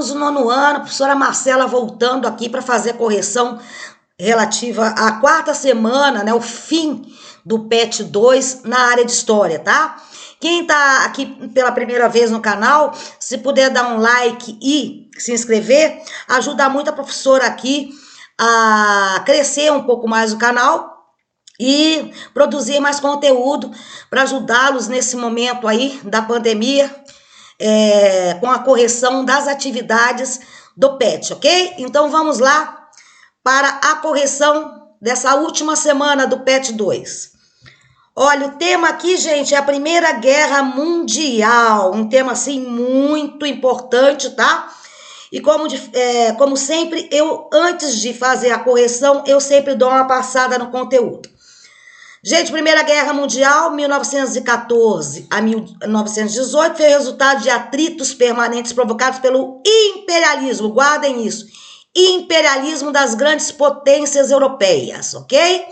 alunos do 9º ano, professora Marcela voltando aqui para fazer a correção relativa à 4ª semana, né, o fim do PET 2 na área de História, tá? Quem tá aqui pela primeira vez no canal, se puder dar um like e se inscrever, ajuda muito a professora aqui a crescer um pouco mais o canal e produzir mais conteúdo para ajudá-los nesse momento aí da pandemia, com a correção das atividades do PET, ok? Então vamos lá para a correção dessa última semana do PET 2. Olha, o tema aqui, gente, é a Primeira Guerra Mundial, um tema assim muito importante, tá? E como sempre, antes de fazer a correção, eu sempre dou uma passada no conteúdo. Gente, Primeira Guerra Mundial, 1914 a 1918, foi resultado de atritos permanentes provocados pelo imperialismo, guardem isso, imperialismo das grandes potências europeias, ok?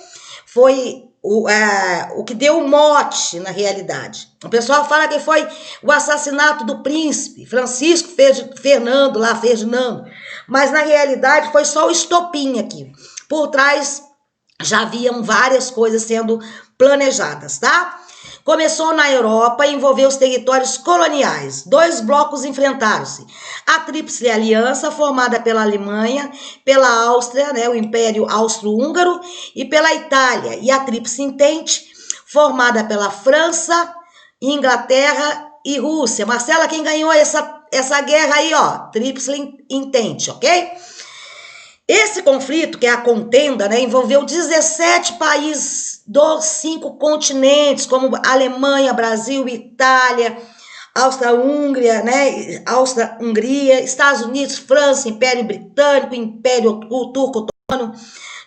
Foi o que deu o mote, na realidade. O pessoal fala que foi o assassinato do príncipe Francisco Ferdinando, mas na realidade foi só o estopim aqui. Por trás já haviam várias coisas sendo planejadas, tá? Começou na Europa e envolveu os territórios coloniais. 2 blocos enfrentaram-se. A Tríplice Aliança, formada pela Alemanha, pela Áustria, né, o Império Austro-Húngaro, e pela Itália. E a Tríplice Entente, formada pela França, Inglaterra e Rússia. Marcela, quem ganhou essa guerra aí, ó? Tríplice Entente, ok? Esse conflito, que é a contenda, né, envolveu 17 países dos 5 continentes, como Alemanha, Brasil, Itália, Áustria-Hungria, né, Áustria-Hungria, Estados Unidos, França, Império Britânico, Império Turco Otomano,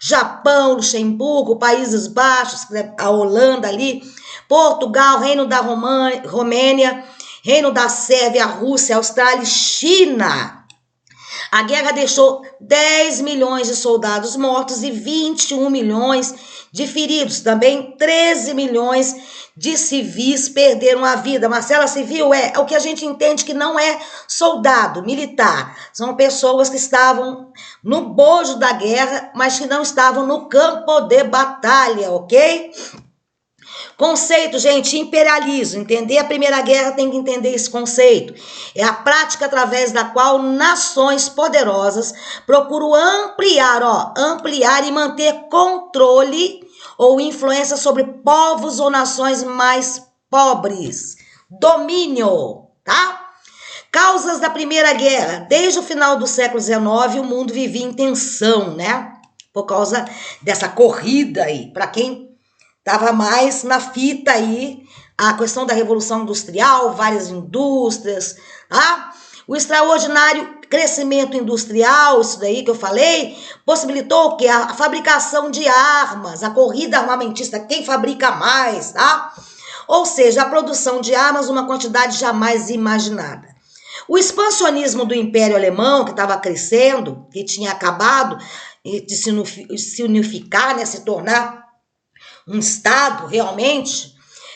Japão, Luxemburgo, Países Baixos, a Holanda ali, Portugal, Reino da Romênia, Reino da Sérvia, Rússia, Austrália e China. A guerra deixou 10 milhões de soldados mortos e 21 milhões de feridos. Também 13 milhões de civis perderam a vida. Marcela, civil é o que a gente entende que não é soldado militar. São pessoas que estavam no bojo da guerra, mas que não estavam no campo de batalha, ok? Conceito, gente, imperialismo. Entender a Primeira Guerra tem que entender esse conceito. É a prática através da qual nações poderosas procuram ampliar e manter controle ou influência sobre povos ou nações mais pobres. Domínio, tá? Causas da Primeira Guerra. Desde o final do século XIX, o mundo vivia em tensão, né? Por causa dessa corrida aí, para quem estava mais na fita aí, a questão da Revolução Industrial, várias indústrias, tá? O extraordinário crescimento industrial, isso daí que eu falei, possibilitou o quê? A fabricação de armas, a corrida armamentista, quem fabrica mais, tá? Ou seja, a produção de armas, uma quantidade jamais imaginada. O expansionismo do Império Alemão, que estava crescendo, que tinha acabado de se unificar, né, se tornar um Estado realmente,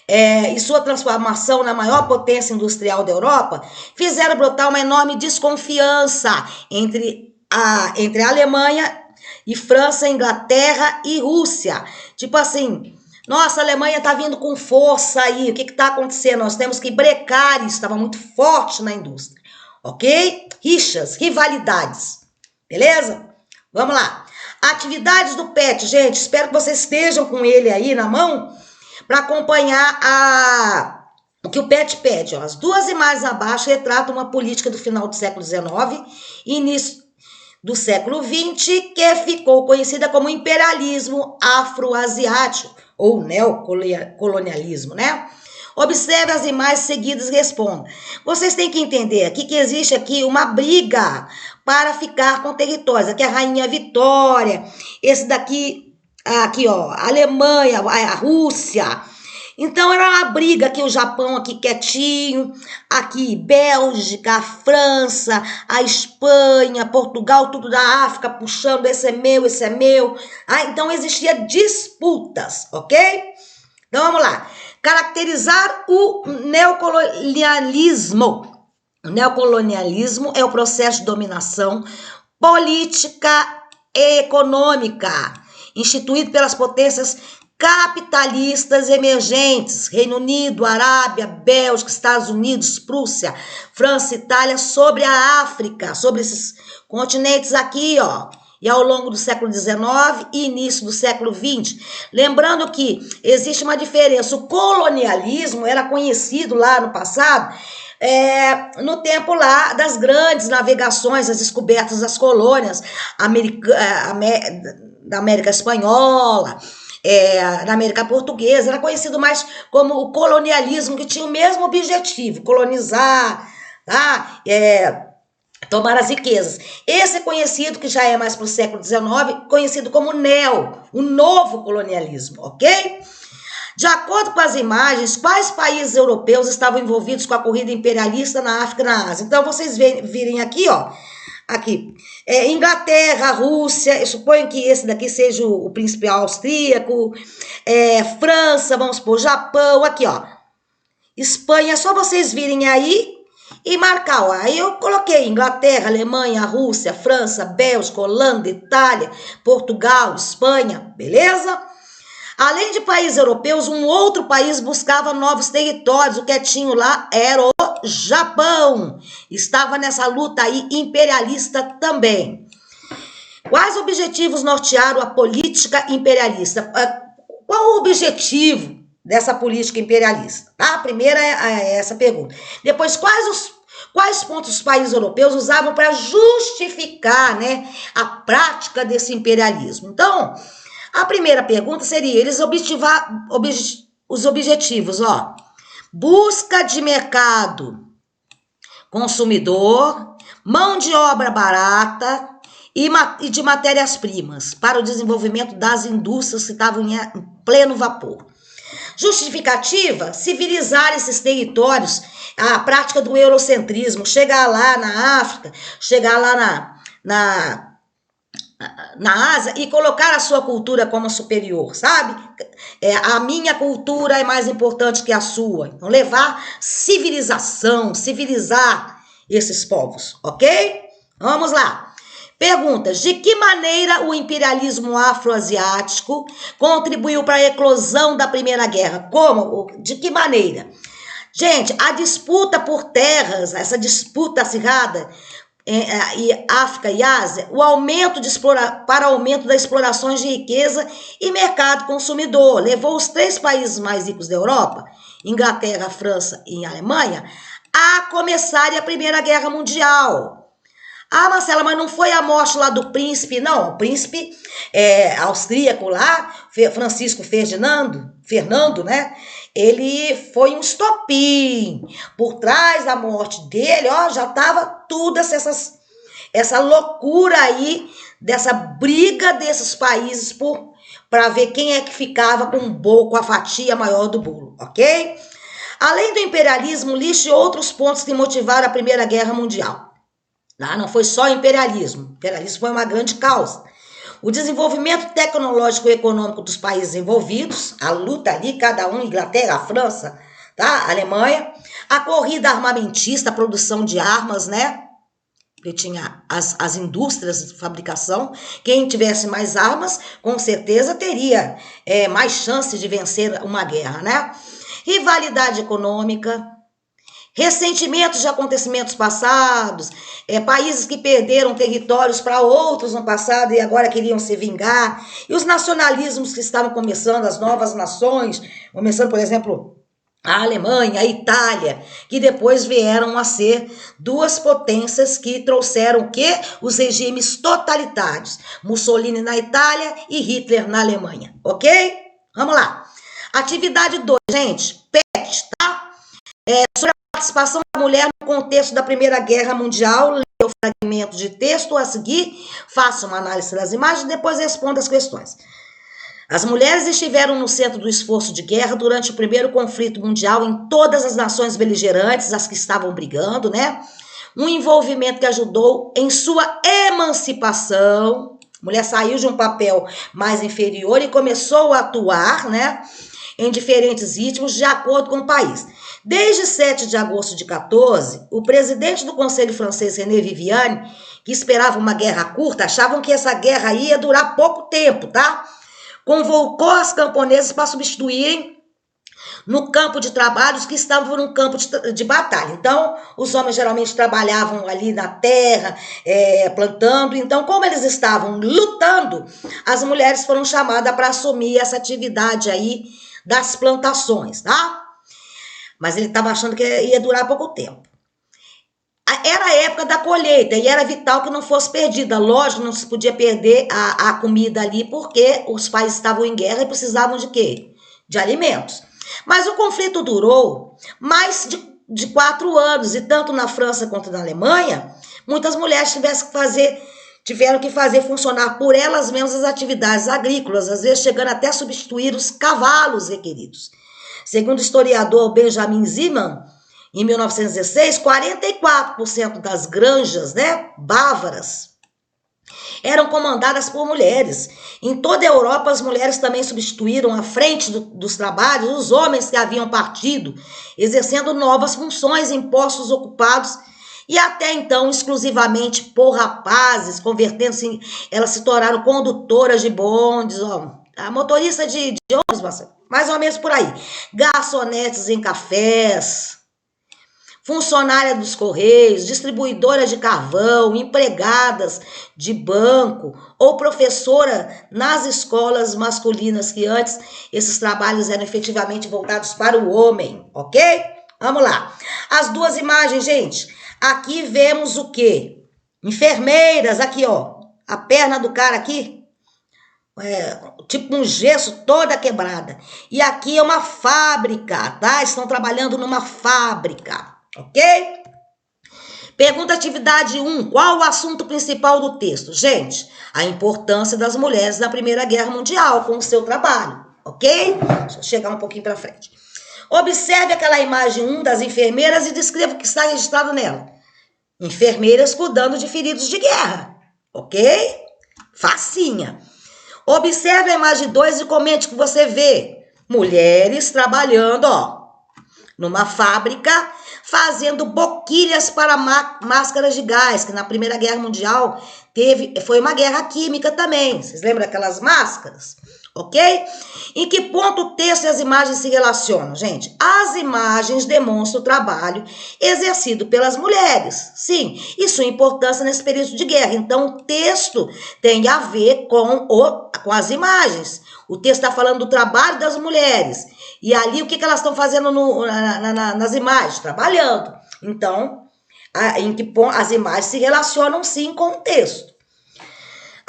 e sua transformação na maior potência industrial da Europa, fizeram brotar uma enorme desconfiança entre a Alemanha e França, Inglaterra e Rússia. Tipo assim, nossa, a Alemanha tá vindo com força aí, o que tá acontecendo? Nós temos que brecar isso, estava muito forte na indústria, ok? Rixas, rivalidades, beleza? Vamos lá. Atividades do PET, gente, espero que vocês estejam com ele aí na mão para acompanhar o que o PET pede. Ó. As 2 imagens abaixo retratam uma política do final do século XIX e início do século XX, que ficou conhecida como imperialismo afroasiático ou neocolonialismo, né? Observe as imagens seguidas e responda. Vocês têm que entender aqui que existe aqui uma briga para ficar com territórios. Aqui a Rainha Vitória, esse daqui, aqui ó, a Alemanha, a Rússia. Então era uma briga aqui, o Japão aqui quietinho, aqui Bélgica, a França, a Espanha, Portugal, tudo da África puxando, esse é meu, esse é meu. Então existia disputas, ok? Então vamos lá. Caracterizar o neocolonialismo. O neocolonialismo é o processo de dominação política e econômica instituído pelas potências capitalistas emergentes, Reino Unido, Arábia, Bélgica, Estados Unidos, Prússia, França, Itália, sobre a África, sobre esses continentes aqui, ó, e ao longo do século XIX e início do século XX. Lembrando que existe uma diferença, o colonialismo era conhecido lá no passado, no tempo lá das grandes navegações, as descobertas das colônias da América Espanhola, na América Portuguesa, era conhecido mais como o colonialismo, que tinha o mesmo objetivo, colonizar, tá? Tomar as riquezas. Esse é conhecido, que já é mais para o século XIX, conhecido como o novo colonialismo, ok? De acordo com as imagens, quais países europeus estavam envolvidos com a corrida imperialista na África e na Ásia? Então, vocês virem aqui, ó, aqui, Inglaterra, Rússia, eu suponho que esse daqui seja o príncipe austríaco, França, vamos supor, Japão, aqui, ó, Espanha, é só vocês virem aí e marcar, ó, aí eu coloquei Inglaterra, Alemanha, Rússia, França, Bélgica, Holanda, Itália, Portugal, Espanha, beleza? Além de países europeus, um outro país buscava novos territórios. O quietinho lá era o Japão. Estava nessa luta aí imperialista também. Quais objetivos nortearam a política imperialista? Qual o objetivo dessa política imperialista? A primeira é essa pergunta. Depois, quais pontos os países europeus usavam para justificar, né, a prática desse imperialismo? Então, a primeira pergunta seria, os objetivos, ó, busca de mercado consumidor, mão de obra barata e de matérias-primas para o desenvolvimento das indústrias que estavam em pleno vapor. Justificativa, civilizar esses territórios, a prática do eurocentrismo, chegar lá na África, chegar lá na Ásia e colocar a sua cultura como superior, sabe? A minha cultura é mais importante que a sua. Então, levar civilização, civilizar esses povos, ok? Vamos lá. Perguntas: de que maneira o imperialismo afroasiático contribuiu para a eclosão da Primeira Guerra? Como? De que maneira? Gente, a disputa por terras, essa disputa acirrada, e África e Ásia, para aumento das explorações de riqueza e mercado consumidor, levou os 3 países mais ricos da Europa, Inglaterra, França e Alemanha, a começarem a Primeira Guerra Mundial. Ah, Marcela, mas não foi a morte lá do príncipe, não, o príncipe austríaco lá, Francisco Fernando, né? Ele foi um estopim. Por trás da morte dele, ó, já tava tudo essa loucura aí, dessa briga desses países para ver quem é que ficava com a fatia maior do bolo, ok? Além do imperialismo, liste outros pontos que motivaram a Primeira Guerra Mundial. Não foi só imperialismo. O imperialismo foi uma grande causa. O desenvolvimento tecnológico e econômico dos países envolvidos, a luta ali, cada um, Inglaterra, França, tá? Alemanha, a corrida armamentista, a produção de armas, né? Porque tinha as indústrias de fabricação. Quem tivesse mais armas, com certeza teria mais chances de vencer uma guerra, né? Rivalidade econômica, ressentimentos de acontecimentos passados, países que perderam territórios para outros no passado e agora queriam se vingar, e os nacionalismos que estavam começando, as novas nações, começando, por exemplo, a Alemanha, a Itália, que depois vieram a ser 2 potências que trouxeram o quê? Os regimes totalitários, Mussolini na Itália e Hitler na Alemanha, ok? Vamos lá. Atividade 2, gente, PET, tá? Sobre a participação da mulher no contexto da Primeira Guerra Mundial, leia o fragmento de texto a seguir, faça uma análise das imagens e depois responda as questões. As mulheres estiveram no centro do esforço de guerra durante o primeiro conflito mundial em todas as nações beligerantes, as que estavam brigando, né? Um envolvimento que ajudou em sua emancipação. A mulher saiu de um papel mais inferior e começou a atuar, né, em diferentes ritmos de acordo com o país. Desde 7 de agosto de 14, o presidente do Conselho francês, René Viviane, que esperava uma guerra curta, achavam que essa guerra ia durar pouco tempo, tá? Convocou as camponesas para substituírem no campo de trabalhos que estavam no campo de batalha. Então, os homens geralmente trabalhavam ali na terra, plantando. Então, como eles estavam lutando, as mulheres foram chamadas para assumir essa atividade aí das plantações, tá? Mas ele estava achando que ia durar pouco tempo. Era a época da colheita e era vital que não fosse perdida. Lógico, não se podia perder a comida ali, porque os países estavam em guerra e precisavam de quê? De alimentos. Mas o conflito durou mais de 4 anos, e tanto na França quanto na Alemanha, muitas mulheres tiveram que fazer funcionar por elas mesmas as atividades agrícolas, às vezes chegando até a substituir os cavalos requeridos. Segundo o historiador Benjamin Ziman, em 1916, 44% das granjas, bávaras, eram comandadas por mulheres. Em toda a Europa, as mulheres também substituíram à frente dos trabalhos os homens que haviam partido, exercendo novas funções em postos ocupados e até então exclusivamente por rapazes, convertendo-se, elas se tornaram condutoras de bondes, a motorista de ônibus, mais ou menos por aí, garçonetes em cafés, funcionária dos Correios, distribuidora de carvão, empregadas de banco ou professora nas escolas masculinas, que antes esses trabalhos eram efetivamente voltados para o homem, ok? Vamos lá. As duas imagens, gente. Aqui vemos o quê? Enfermeiras, aqui, ó. A perna do cara aqui, tipo um gesso toda quebrada. E aqui é uma fábrica, tá? Estão trabalhando numa fábrica. Ok? Pergunta atividade 1. Qual o assunto principal do texto? Gente, a importância das mulheres na Primeira Guerra Mundial com o seu trabalho. Ok? Deixa eu chegar um pouquinho para frente. Observe aquela imagem 1 das enfermeiras e descreva o que está registrado nela. Enfermeiras cuidando de feridos de guerra. Ok? Facinha. Observe a imagem 2 e comente o que você vê. Mulheres trabalhando, numa fábrica, fazendo boquilhas para máscaras de gás, que na Primeira Guerra Mundial foi uma guerra química também. Vocês lembram daquelas máscaras? Ok? Em que ponto o texto e as imagens se relacionam, gente? As imagens demonstram o trabalho exercido pelas mulheres. Sim, e sua importância nesse período de guerra. Então, o texto tem a ver com as imagens. O texto está falando do trabalho das mulheres. E ali, o que elas estão fazendo nas imagens? Trabalhando. Então, em que ponto as imagens se relacionam, sim, com o texto.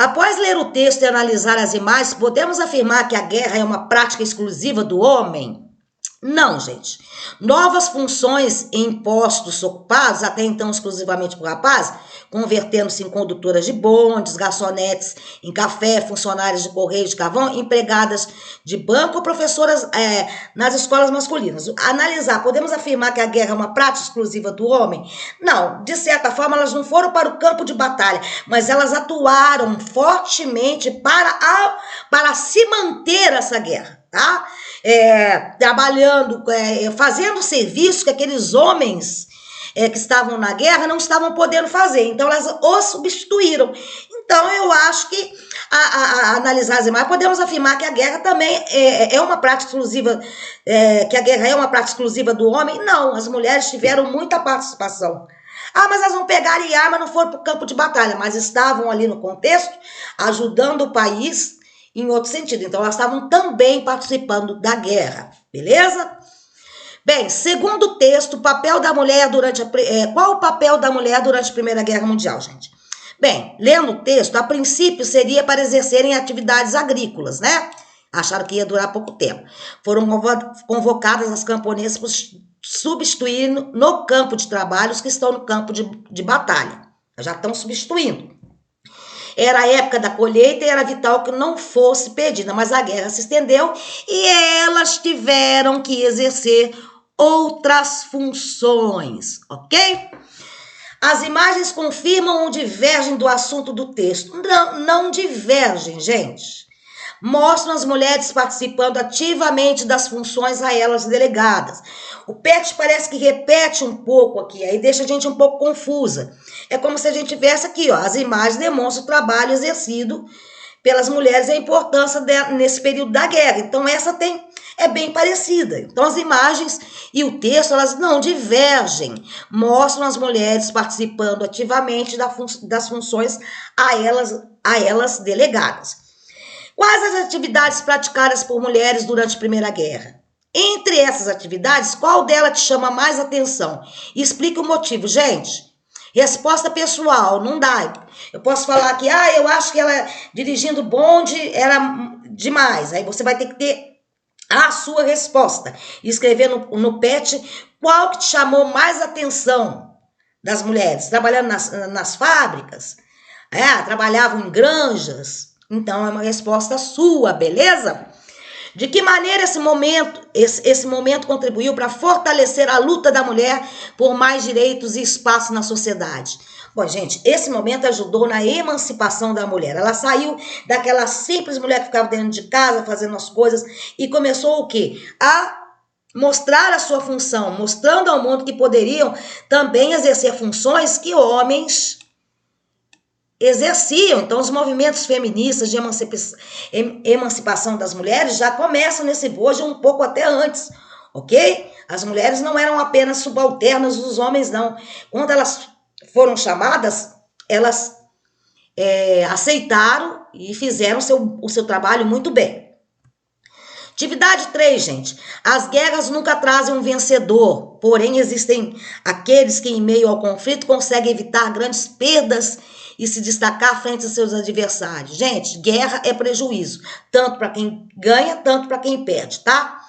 Após ler o texto e analisar as imagens, podemos afirmar que a guerra é uma prática exclusiva do homem? Não, gente. Novas funções em postos ocupados, até então exclusivamente por rapazes, convertendo-se em condutoras de bondes, garçonetes em café, funcionárias de correio de carvão, empregadas de banco ou professoras nas escolas masculinas. Analisar, podemos afirmar que a guerra é uma prática exclusiva do homem? Não, de certa forma elas não foram para o campo de batalha, mas elas atuaram fortemente para se manter essa guerra, tá? Trabalhando, fazendo serviço que aqueles homens que estavam na guerra não estavam podendo fazer, então elas os substituíram. Então eu acho que analisar as imagens, podemos afirmar que a guerra também é uma prática exclusiva, que a guerra é uma prática exclusiva do homem. Não, as mulheres tiveram muita participação. Mas elas não pegaram arma, não foram para o campo de batalha, mas estavam ali no contexto, ajudando o país em outro sentido. Então, elas estavam também participando da guerra, beleza? Bem, segundo o texto, o papel da mulher qual o papel da mulher durante a Primeira Guerra Mundial, gente? Bem, lendo o texto, a princípio seria para exercerem atividades agrícolas, né? Acharam que ia durar pouco tempo. Foram convocadas as camponesas para substituir no campo de trabalho os que estão no campo de batalha. Já estão substituindo. Era a época da colheita e era vital que não fosse perdida, mas a guerra se estendeu e elas tiveram que exercer outras funções, ok? As imagens confirmam ou divergem do assunto do texto? Não divergem, gente. mostram as mulheres participando ativamente das funções a elas delegadas. O PET parece que repete um pouco aqui, aí deixa a gente um pouco confusa. É como se a gente tivesse aqui, ó, as imagens demonstram o trabalho exercido pelas mulheres e a importância nesse período da guerra. Então, é bem parecida. Então, as imagens e o texto, elas não divergem, mostram as mulheres participando ativamente das funções a elas delegadas. Quais as atividades praticadas por mulheres durante a Primeira Guerra? Entre essas atividades, qual dela te chama mais atenção? Explique o motivo, gente. Resposta pessoal, não dá. Eu posso falar que, eu acho que ela dirigindo bonde era demais. Aí você vai ter que ter a sua resposta. Escrever no PET qual que te chamou mais atenção das mulheres. Trabalhando nas fábricas, trabalhavam em granjas. Então, é uma resposta sua, beleza? De que maneira esse momento contribuiu para fortalecer a luta da mulher por mais direitos e espaço na sociedade? Bom, gente, esse momento ajudou na emancipação da mulher. Ela saiu daquela simples mulher que ficava dentro de casa fazendo as coisas e começou o quê? A mostrar a sua função, mostrando ao mundo que poderiam também exercer funções que homens exerciam. Então, os movimentos feministas de emancipação das mulheres já começam nesse bojo um pouco até antes, ok? As mulheres não eram apenas subalternas dos homens, não. Quando elas foram chamadas, elas aceitaram e fizeram o seu trabalho muito bem. Atividade 3, gente. As guerras nunca trazem um vencedor, porém existem aqueles que, em meio ao conflito, conseguem evitar grandes perdas e se destacar frente a seus adversários. Gente, guerra é prejuízo, tanto para quem ganha, tanto para quem perde, tá?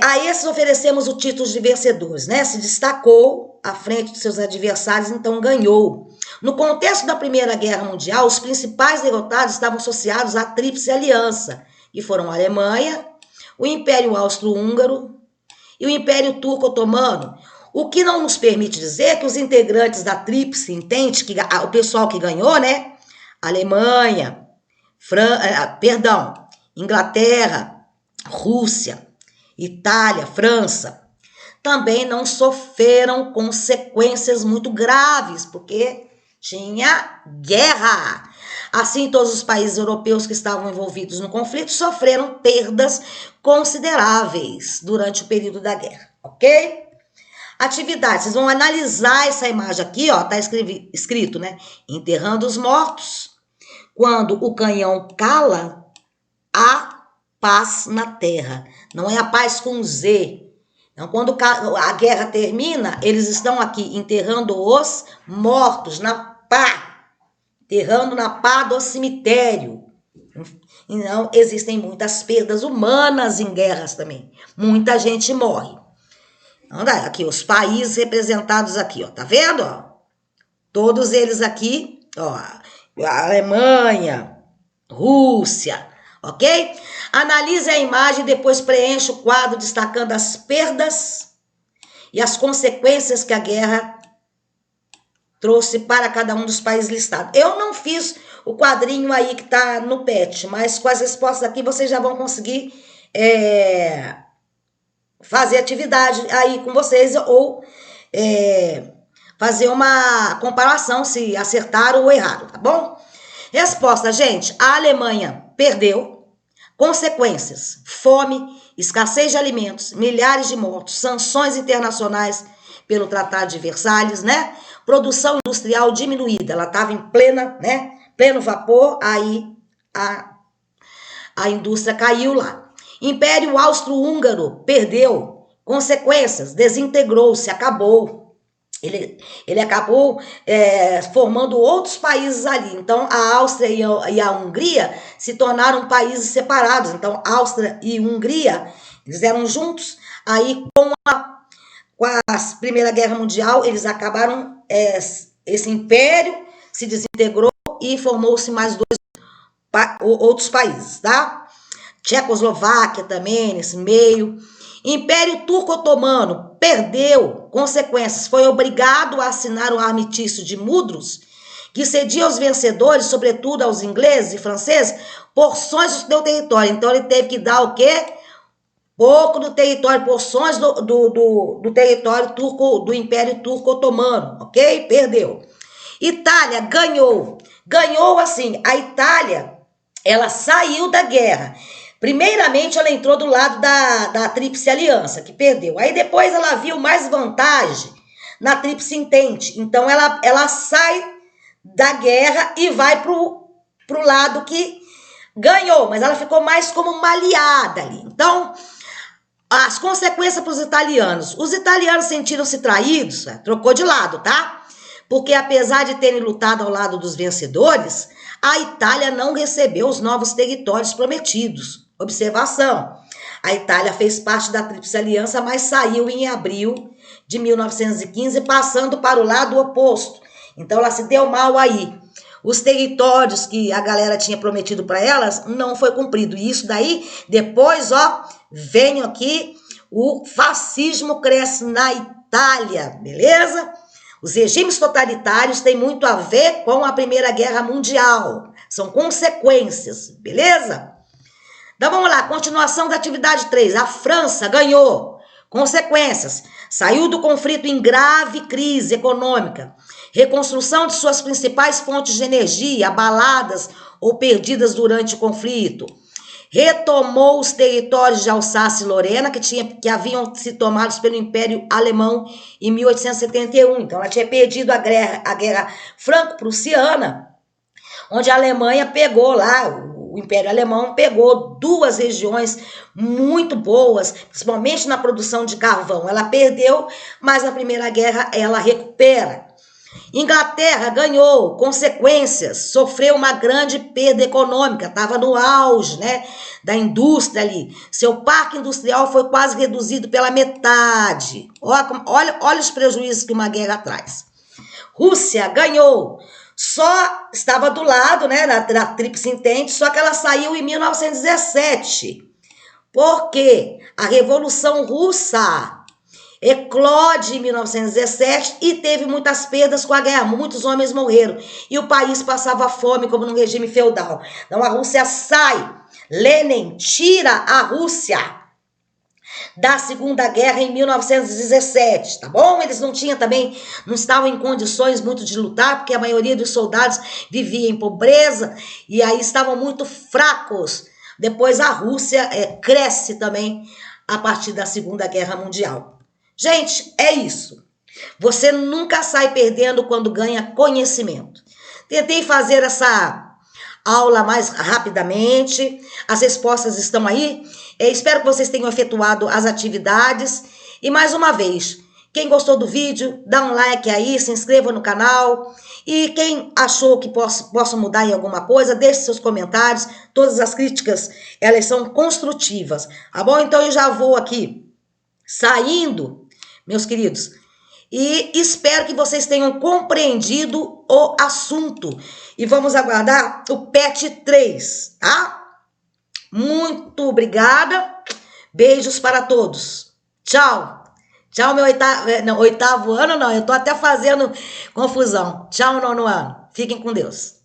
A esses oferecemos o título de vencedores, né? Se destacou à frente dos seus adversários, então ganhou. No contexto da Primeira Guerra Mundial, os principais derrotados estavam associados à Tríplice Aliança, que foram a Alemanha, o Império Austro-Húngaro e o Império Turco-Otomano. O que não nos permite dizer que os integrantes da Tríplice, entende? Que o pessoal que ganhou, né? Alemanha, Inglaterra, Rússia, Itália, França, também não sofreram consequências muito graves, porque tinha guerra. Assim, todos os países europeus que estavam envolvidos no conflito sofreram perdas consideráveis durante o período da guerra, ok? Atividade, vocês vão analisar essa imagem aqui, ó, tá escrito, né? Enterrando os mortos. Quando o canhão cala, há paz na terra. Não é a paz com Z. Então, quando a guerra termina, eles estão aqui enterrando os mortos na pá. Enterrando na pá do cemitério. Então, existem muitas perdas humanas em guerras também. Muita gente morre. Então, aqui, os países representados aqui, ó, tá vendo? Ó? Todos eles aqui, ó, Alemanha, Rússia, ok? Analise a imagem e depois preencha o quadro destacando as perdas e as consequências que a guerra trouxe para cada um dos países listados. Eu não fiz o quadrinho aí que tá no PET, mas com as respostas aqui vocês já vão conseguir fazer atividade aí com vocês ou fazer uma comparação se acertaram ou erraram, tá bom? Resposta, gente, a Alemanha perdeu. Consequências, fome, escassez de alimentos, milhares de mortos, sanções internacionais pelo Tratado de Versalhes, né? Produção industrial diminuída, ela estava em pleno vapor, aí a indústria caiu lá. Império Austro-Húngaro perdeu. Consequências, desintegrou-se, acabou. Ele acabou formando outros países ali. Então, a Áustria e a Hungria se tornaram países separados. Então, Áustria e Hungria, eles eram juntos. Aí, com a Primeira Guerra Mundial, eles acabaram, esse império se desintegrou e formou-se mais outros países, tá? Tchecoslováquia também, nesse meio. Império Turco-Otomano perdeu. Consequências, foi obrigado a assinar o armistício de Mudros que cedia aos vencedores, sobretudo aos ingleses e franceses, porções do seu território. Então ele teve que dar o quê? Pouco do território, porções do território turco, do Império Turco Otomano, ok? Perdeu. Itália ganhou. Ganhou assim, a Itália, ela saiu da guerra. Primeiramente, ela entrou do lado da Tríplice Aliança, que perdeu. Aí depois ela viu mais vantagem na Tríplice Entente. Então ela sai da guerra e vai pro lado que ganhou, mas ela ficou mais como uma aliada ali. Então, as consequências para os italianos. Os italianos sentiram-se traídos, trocou de lado, tá? Porque apesar de terem lutado ao lado dos vencedores, a Itália não recebeu os novos territórios prometidos. Observação, a Itália fez parte da Tríplice Aliança, mas saiu em abril de 1915, passando para o lado oposto. Então ela se deu mal aí. Os territórios que a galera tinha prometido para elas não foi cumprido. E isso daí, depois, ó, vem aqui, o fascismo cresce na Itália, beleza? Os regimes totalitários têm muito a ver com a Primeira Guerra Mundial. São consequências, beleza? Então vamos lá, continuação da atividade 3. A França ganhou. Consequências. Saiu do conflito em grave crise econômica. Reconstrução de suas principais fontes de energia, abaladas ou perdidas durante o conflito. Retomou os territórios de Alsácia e Lorena, que haviam sido tomados pelo Império Alemão em 1871. Então, ela tinha perdido a guerra franco-prussiana, onde a Alemanha pegou lá, o Império Alemão pegou duas regiões muito boas, principalmente na produção de carvão. Ela perdeu, mas na Primeira Guerra ela recupera. Inglaterra ganhou, consequências, sofreu uma grande perda econômica, estava no auge, né, da indústria ali. Seu parque industrial foi quase reduzido pela metade. Olha os prejuízos que uma guerra traz. Rússia ganhou, só estava do lado, né, da Tríplice Entente, só que ela saiu em 1917. Por quê? A Revolução Russa eclode em 1917 e teve muitas perdas com a guerra, muitos homens morreram e o país passava fome como no regime feudal. Então a Rússia sai, Lenin tira a Rússia da Segunda Guerra em 1917, tá bom? Eles não estavam em condições muito de lutar, porque a maioria dos soldados vivia em pobreza e aí estavam muito fracos. Depois a Rússia cresce também a partir da Segunda Guerra Mundial. Gente, é isso. Você nunca sai perdendo quando ganha conhecimento. Tentei fazer essa aula mais rapidamente. As respostas estão aí. Espero que vocês tenham efetuado as atividades. E mais uma vez, quem gostou do vídeo, dá um like aí, se inscreva no canal. E quem achou que posso mudar em alguma coisa, deixe seus comentários. Todas as críticas, elas são construtivas. Tá bom? Então eu já vou aqui saindo, meus queridos, e espero que vocês tenham compreendido o assunto. E vamos aguardar o PET 3, tá? Muito obrigada. Beijos para todos. Tchau. Tchau, meu oitavo ano, não. Eu tô até fazendo confusão. Tchau, nono ano. Fiquem com Deus.